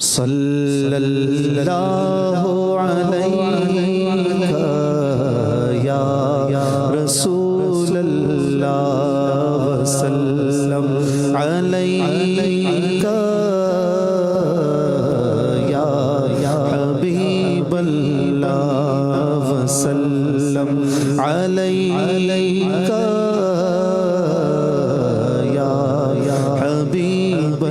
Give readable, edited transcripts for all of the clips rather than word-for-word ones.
सल्लल्लाहु अलैका या रसूलल्लाह वसल्लम अलैका या हबीबल्लाह वसल्लम अलैका या हबीबल्लाह।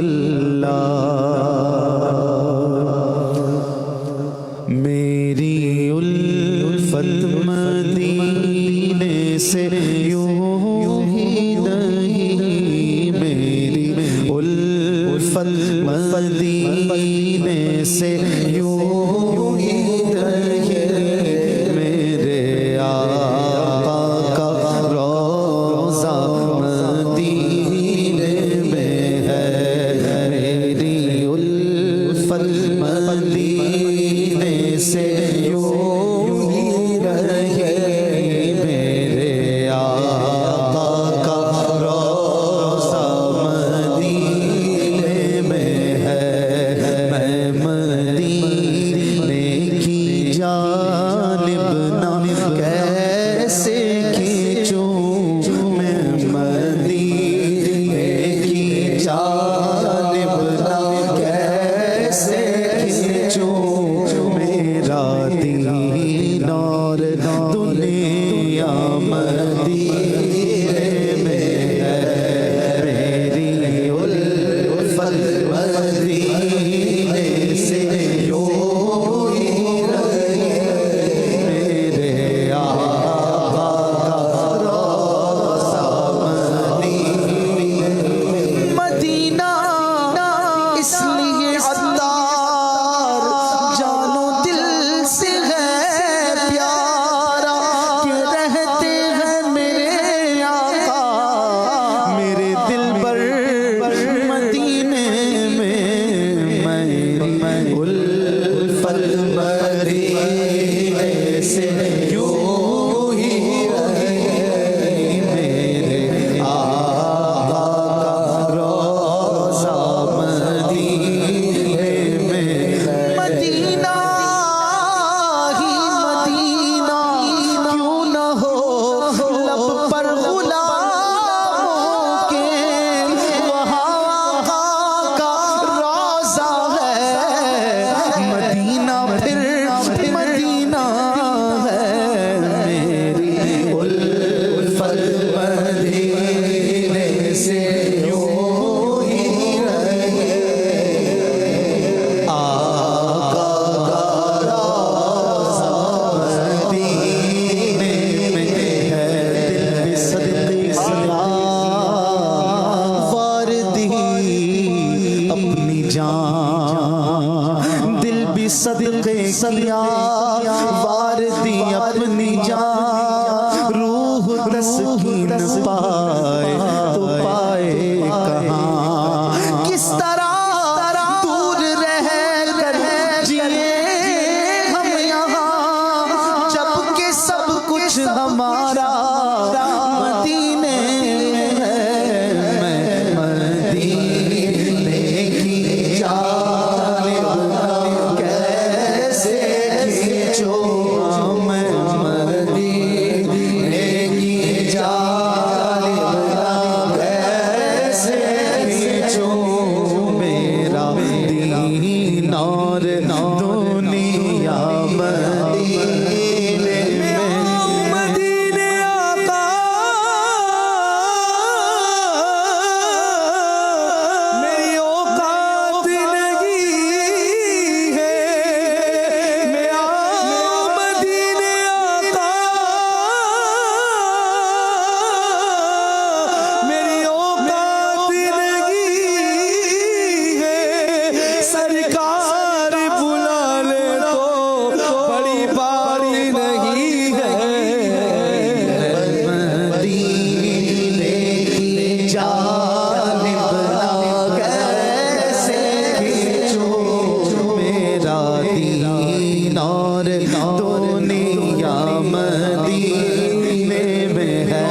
मेरी उल्फत मदीने से यूं ही नहीं, मेरी उल्फत मदीने से यूं ही नहीं, मेरे आका का रोज़ा मदीने में है। मेरी उल्फत मदीने से यूं ही रहे, मेरे आका का रोज़ा मदीने में है। मैं मदीने की जानिब ना कैसे खींचूं, मैं मदीने की जानिब ना कैसे खींचूं, मेरा दीन और दुनिया मदीने में है। मेरी उल्फत मदीने से यूं ही रहे, मेरे आका का रोज़ा मदीने में। मदीना इसलिए अत्तार जानो दिल से है प्यारा, कि रहते हैं मेरे आका मेरे दिल पर मदीने में। मैं उल्फत मदीने से यूं ही रहे, मेरे आका का रोज़ा मदीने में। मदीना ही मदीना क्यों न हो लब पर गुलामों के, वहाँ आका का रोज़ा है। मदीना फिर मदीना है, मेरी उल्फत मदीने से यूं ही रहे, आका का रोज़ा मदीने में है। दिल भी सदक़े किया वारदी अपनी जान, दिल भी सदक़े किया वारदी अपनी जान। रूह तस्कीन पाए तो पाए कहाँ, किस तरह दूर रह कर जिए हम यहाँ, जबकि सब कुछ हमारा मदीने में है। मैं मदीने की जानिब कैसे खींचूं, मैं मदीने की जानिब कैसे खींचूं, मेरा दीन और दुनिया मदीने में। मदीने आका मेरी औकात नहीं है, मैं मदीने आका मेरी औकात नहीं है। सरकार बुला ले तो बड़ी बात नहीं है। मदीने की जानिब ना कैसे खींचूं, मेरा दीन और दुनिया मदीने में है।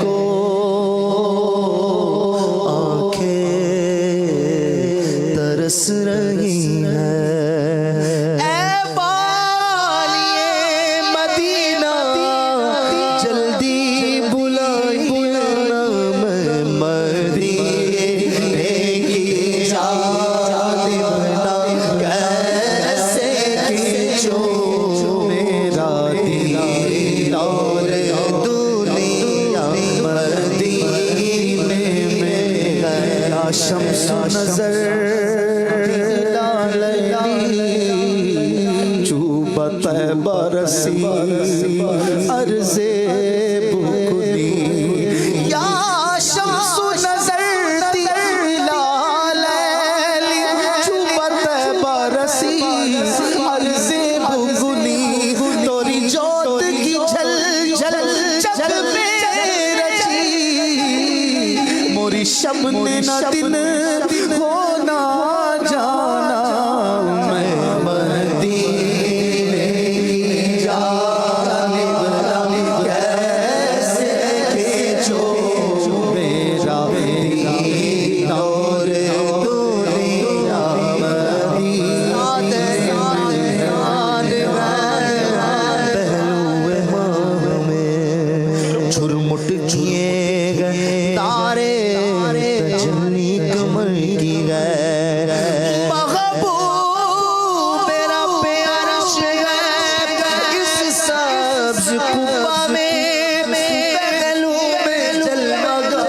को आंखें तरस रही है। ऐ वालिए मदीना जल्दी बुलाइए ना, मैं मदीने की जानिब ना कैसे खींचूं मेरा दीन और दुनिया मदीने में गया। शम्स नजर चूबत बरसी अर्ज़े बुकुनी, या शम्स नजर चूबत बरसी अर्ज़े बुकुनी, तोरी जोत की झल झल जग में रची, मोरी शब ने न दिन होना जाना, मैं मदीने की जानिब कैसे खींचूं मेरा दीन और दुनिया पहलुए माह में झुरमुट किए गए तारे तजल्ली कमर की गए, महबूब मेरा प्यारश गए इस सब्ज कुबा में पहलू में जलमगा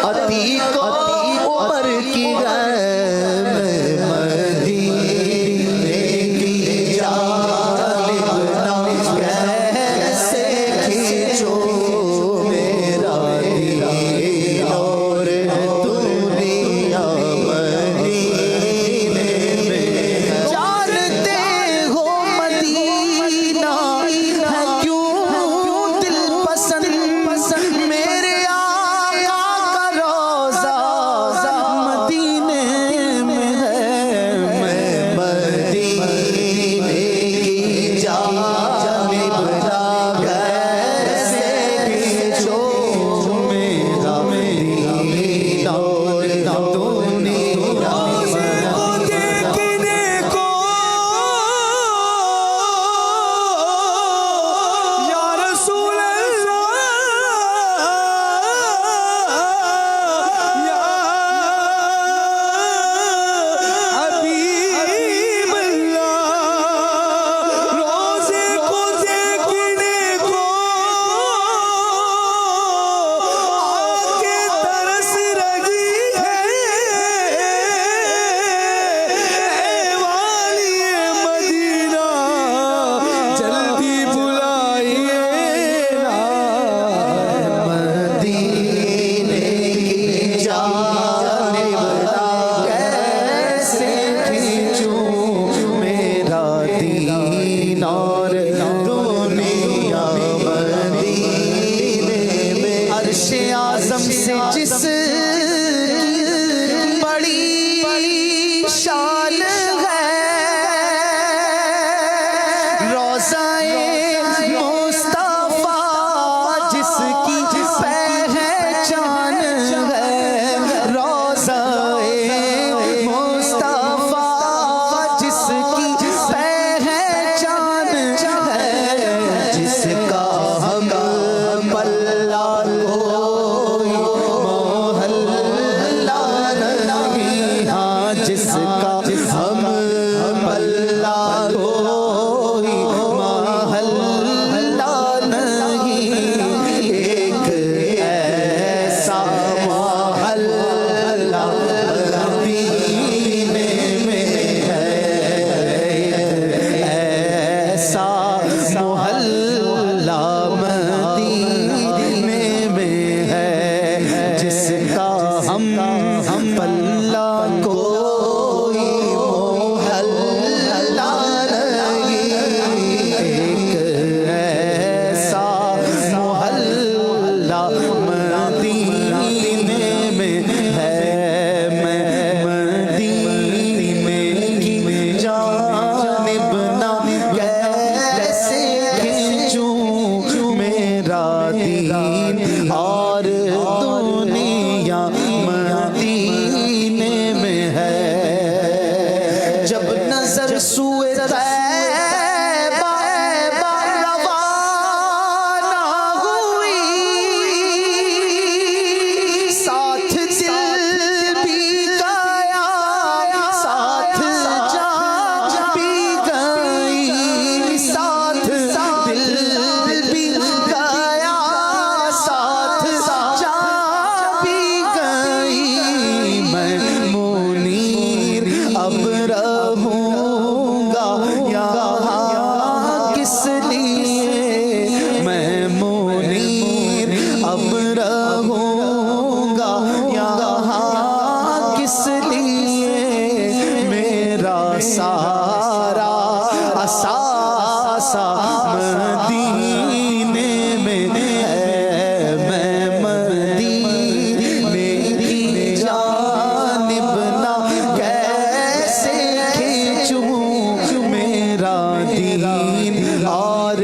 अतीक उमर की गए, मैं मदीने की जानिब ना कैसे खींचूं मेरा दीन और दुनिया मदीने में। जानते हो मदीना है क्यों दिल पसंद, मेरे आका का रोज़ा मदीने में है, मैं मदीने की जानिब ना कैसे खींचूं मेरा दीन और दुनिया देखने को या रसूल अल्लाह, या हबीब अल्लाह, रोज़े को देखने को आके तरस रही है। ऐ वालिए मदीना जल्दी बुलाइए ना, मदीने की जानिब ना कैसे खींचूं मेरा दीन और दुनिया मदीने में। अर्शे आज़म से जिस बड़ी शान है, रोज़ाए मुस्तफ़ा जिसकी पहचान है, रोज़ाए मुस्तफ़ा जिसकी पहचान है, जिसका हम पल्ला कोई मोहल्ला नहीं, हाँ जिसका हम पल्ला कोई मोहल्ला नहीं, एक ऐसा मोहल्ला मदीने में है, ऐसा मोहल्ला मदीने में है, जिसका हम पल्ला कोई मोहल्ला नहीं, एक ऐसा मोहल्ला मदीने में है, मैं मदीने की जानिब ना कैसे खींचूं मेरा दीन और दुनिया मदीने में है। लिए मेरा सारा असासा मदीने में है। मैं मदीने की जानिब ना कैसे खींचूं मेरा दीन और